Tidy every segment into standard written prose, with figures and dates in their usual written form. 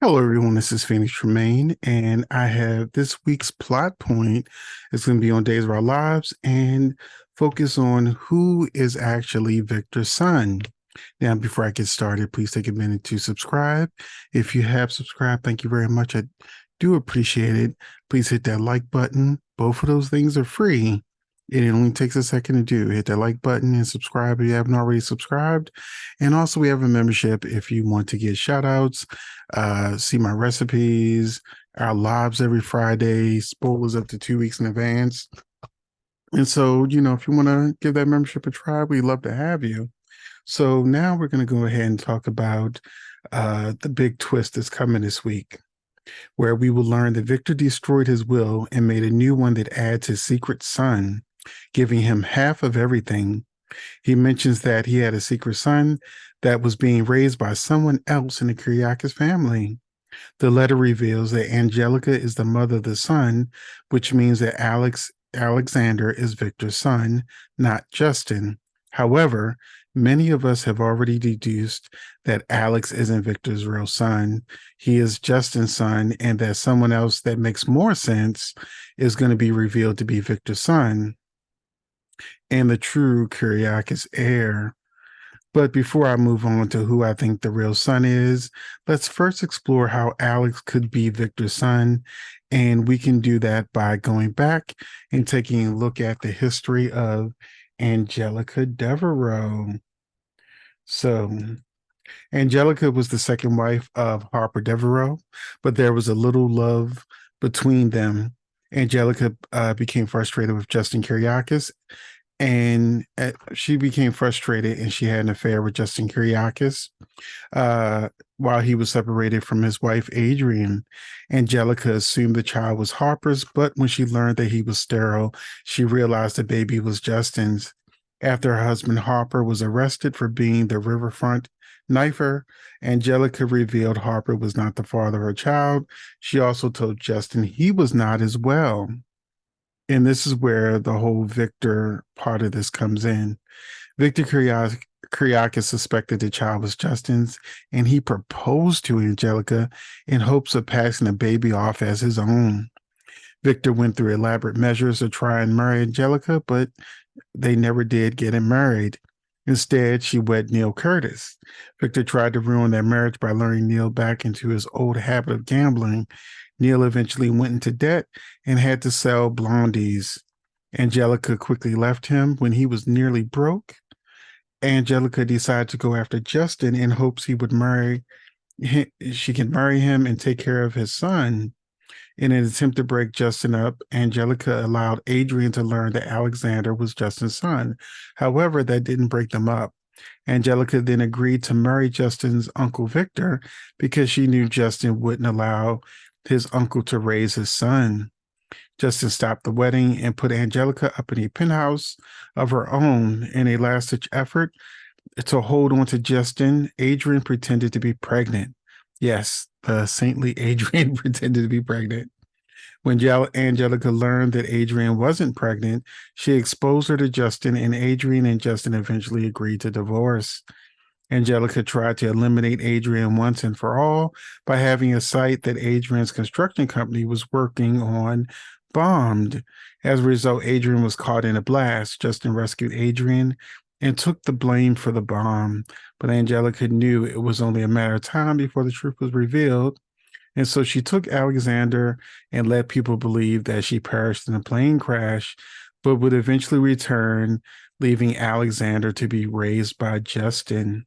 Hello, everyone. This is Phoenix Tremaine, and I have this week's plot point is going to be on Days of Our Lives and focus on who is actually Victor's son. Now, before I get started, please take a minute to subscribe. If you have subscribed, thank you very much. I do appreciate it. Please hit that like button. Both of those things are free. It only takes a second to do. Hit that like button and subscribe if you haven't already subscribed. And also, we have a membership if you want to get shout outs, see my recipes, our lives every Friday, spoilers up to 2 weeks in advance. And so, if you want to give that membership a try, we'd love to have you. So now we're going to go ahead and talk about the big twist that's coming this week, where we will learn that Victor destroyed his will and made a new one that adds his secret son, giving him half of everything. He mentions that he had a secret son that was being raised by someone else in the Kyriakis family. The letter reveals that Angelica is the mother of the son, which means that Alexander is Victor's son, not Justin. However, many of us have already deduced that Alex isn't Victor's real son. He is Justin's son, and that someone else that makes more sense is going to be revealed to be Victor's son and the true Kyriakis heir. But before I move on to who I think the real son is, let's first explore how Alex could be Victor's son. And we can do that by going back and taking a look at the history of Angelica Devereaux. So, Angelica was the second wife of Harper Devereaux, but there was a little love between them. Angelica became frustrated with Justin Kyriakis, and she became frustrated and she had an affair with Justin Kyriakis while he was separated from his wife, Adrian. Angelica assumed the child was Harper's, but when she learned that he was sterile, she realized the baby was Justin's. After her husband Harper was arrested for being the riverfront knifer, Angelica revealed Harper was not the father of her child. She also told Justin he was not as well. And this is where the whole Victor part of this comes in. Victor Kyriakis suspected the child was Justin's, and he proposed to Angelica in hopes of passing the baby off as his own. Victor went through elaborate measures to try and marry Angelica, but they never did get him married. Instead, she wed Neil Curtis. Victor tried to ruin their marriage by luring Neil back into his old habit of gambling. Neil eventually went into debt and had to sell blondies. Angelica quickly left him when he was nearly broke. Angelica decided to go after Justin in hopes he would marry she can marry him and take care of his son. In an attempt to break Justin up, Angelica allowed Adrian to learn that Alexander was Justin's son. However, that didn't break them up. Angelica then agreed to marry Justin's uncle Victor because she knew Justin wouldn't allow his uncle to raise his son. Justin stopped the wedding and put Angelica up in a penthouse of her own. In a last ditch effort to hold on to Justin, Adrian pretended to be pregnant. Yes, the saintly Adrian pretended to be pregnant. When Angelica learned that Adrian wasn't pregnant, she exposed her to Justin, and Adrian and Justin eventually agreed to divorce. Angelica tried to eliminate Adrian once and for all by having a site that Adrian's construction company was working on bombed. As a result, Adrian was caught in a blast. Justin rescued Adrian and took the blame for the bomb, but Angelica knew it was only a matter of time before the truth was revealed. And so she took Alexander and let people believe that she perished in a plane crash, but would eventually return, leaving Alexander to be raised by Justin.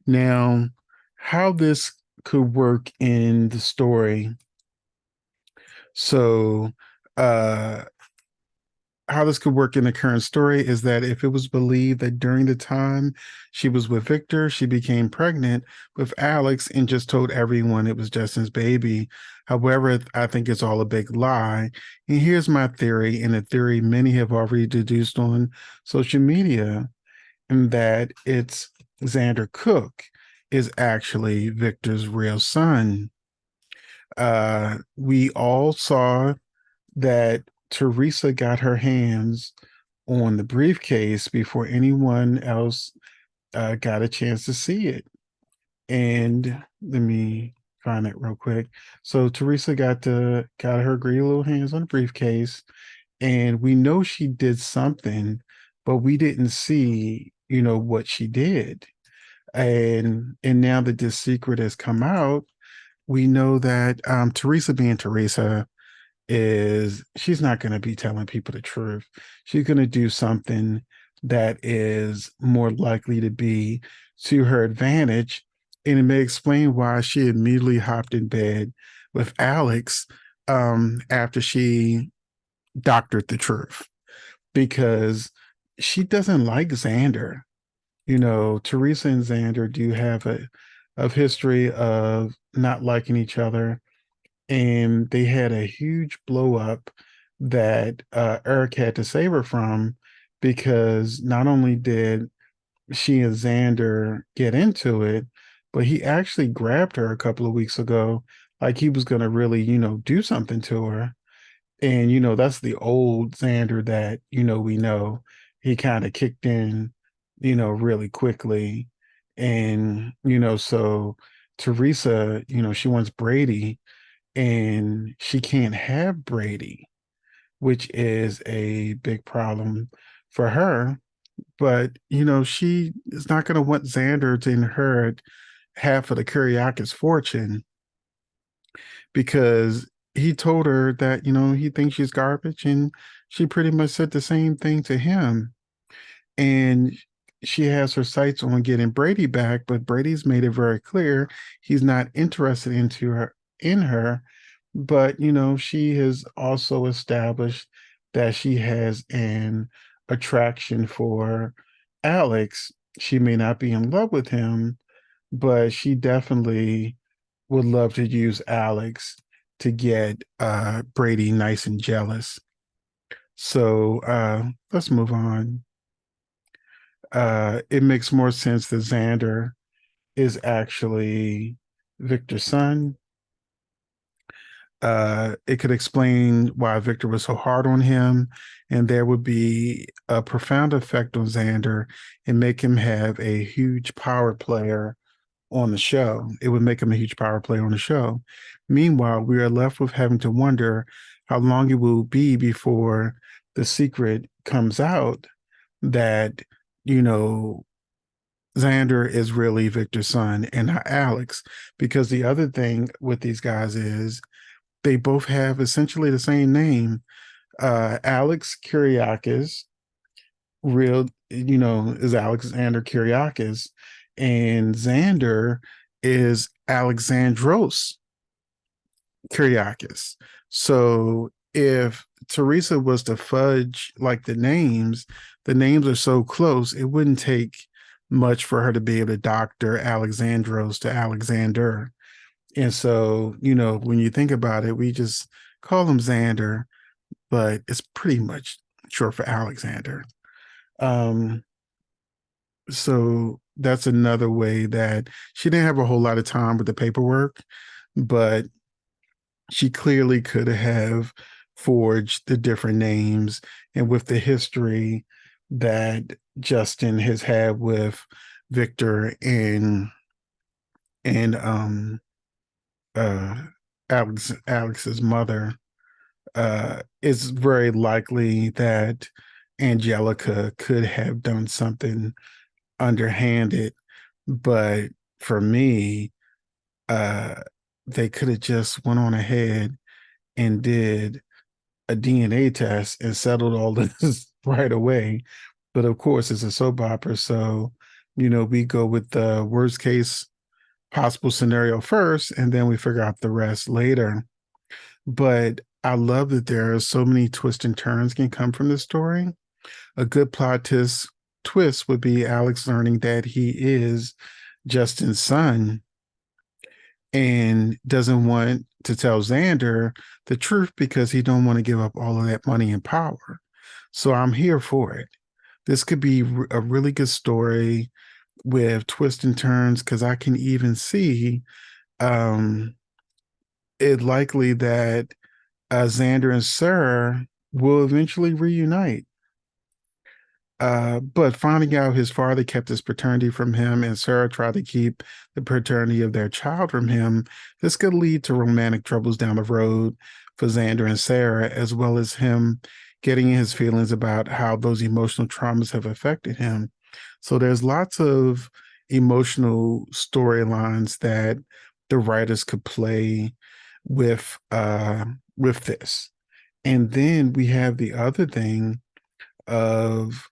Now, how this could work in the story. So, how this could work in the current story is that if it was believed that during the time she was with Victor, she became pregnant with Alex and just told everyone it was Justin's baby. However, I think it's all a big lie. And here's my theory, and a theory many have already deduced on social media, and that it's Xander Cook is actually Victor's real son. We all saw that Teresa got her hands on the briefcase before anyone else got a chance to see it. And let me find it real quick. So Teresa got her greedy little hands on the briefcase, and we know she did something, but we didn't see, what she did. And now that this secret has come out, we know that Teresa, being Teresa, is she's not going to be telling people the truth. She's going to do something that is more likely to be to her advantage. And it may explain why she immediately hopped in bed with Alex after she doctored the truth, because she doesn't like Xander. Teresa and Xander do have a history of not liking each other, and they had a huge blow up that Eric had to save her from, because not only did she and Xander get into it, but he actually grabbed her a couple of weeks ago, like he was going to really, do something to her. And, that's the old Xander that, we know. He kind of kicked in, really quickly. And, so Teresa, she wants Brady, and she can't have Brady, which is a big problem for her. But, she is not going to want Xander to inherit half of the Kyriakis fortune, because he told her that, he thinks she's garbage. And she pretty much said the same thing to him. And she has her sights on getting Brady back, but Brady's made it very clear he's not interested in her. But she has also established that she has an attraction for Alex. She may not be in love with him, but she definitely would love to use Alex to get Brady nice and jealous. So let's move on. It makes more sense that Xander is actually Victor's son. It could explain why Victor was so hard on him, and there would be a profound effect on Xander and make him have a huge power player on the show. It would make him a huge power player on the show. Meanwhile, we are left with having to wonder how long it will be before the secret comes out that, you know, Xander is really Victor's son and not Alex. Because the other thing with these guys is they both have essentially the same name. Alex Kyriakis, real, is Alexander Kyriakis, and Xander is Alexandros Kyriakis. So if Teresa was to fudge like the names are so close, it wouldn't take much for her to be able to doctor Alexandros to Alexander. And so, when you think about it, we just call him Xander, but it's pretty much short for Alexander. Um, so that's another way that she didn't have a whole lot of time with the paperwork, but she clearly could have forged the different names. And with the history that Justin has had with Victor and uh Alex's mother, it's very likely that Angelica could have done something underhanded. But for me, uh, they could have just went on ahead and did a DNA test and settled all this right away. But of course, it's a soap opera, so we go with the worst case possible scenario first, and then we figure out the rest later. But I love that there are so many twists and turns can come from this story. A good twist would be Alex learning that he is Justin's son and doesn't want to tell Xander the truth because he don't want to give up all of that money and power. So I'm here for it. This could be a really good story with twists and turns, because I can even see um, it likely that Xander and Sarah will eventually reunite. But finding out his father kept his paternity from him and Sarah tried to keep the paternity of their child from him, this could lead to romantic troubles down the road for Xander and Sarah, as well as him getting in his feelings about how those emotional traumas have affected him. So there's lots of emotional storylines that the writers could play with this. And then we have the other thing of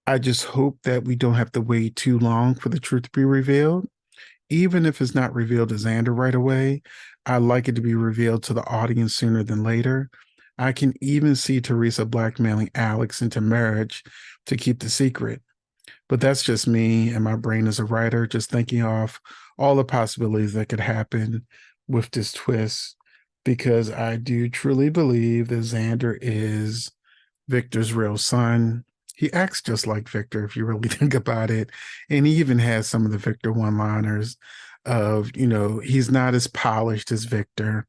I just hope that we don't have to wait too long for the truth to be revealed. Even if it's not revealed to Xander right away, I like it to be revealed to the audience sooner than later. I can even see Teresa blackmailing Alex into marriage to keep the secret. But that's just me and my brain as a writer, just thinking of all the possibilities that could happen with this twist, because I do truly believe that Xander is Victor's real son. He acts just like Victor, if you really think about it. And he even has some of the Victor one liners of, he's not as polished as Victor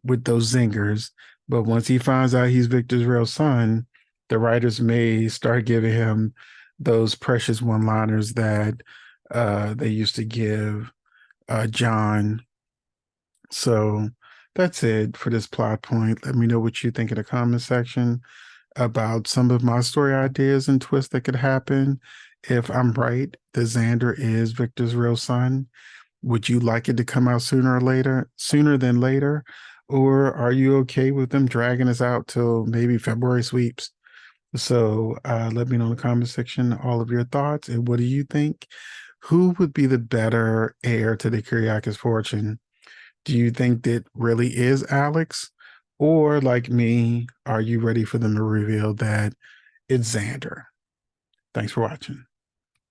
with those zingers. But once he finds out he's Victor's real son, the writers may start giving him those precious one liners that they used to give John. So that's it for this plot point. Let me know what you think in the comment section about some of my story ideas and twists that could happen. If I'm right that Xander is Victor's real son, would you like it to come out sooner than later? Or are you okay with them dragging us out till maybe February sweeps? So let me know in the comment section all of your thoughts and what do you think? Who would be the better heir to the Kyriakis fortune? Do you think that really is Alex? Or like me, are you ready for them to reveal that it's Xander? Thanks for watching.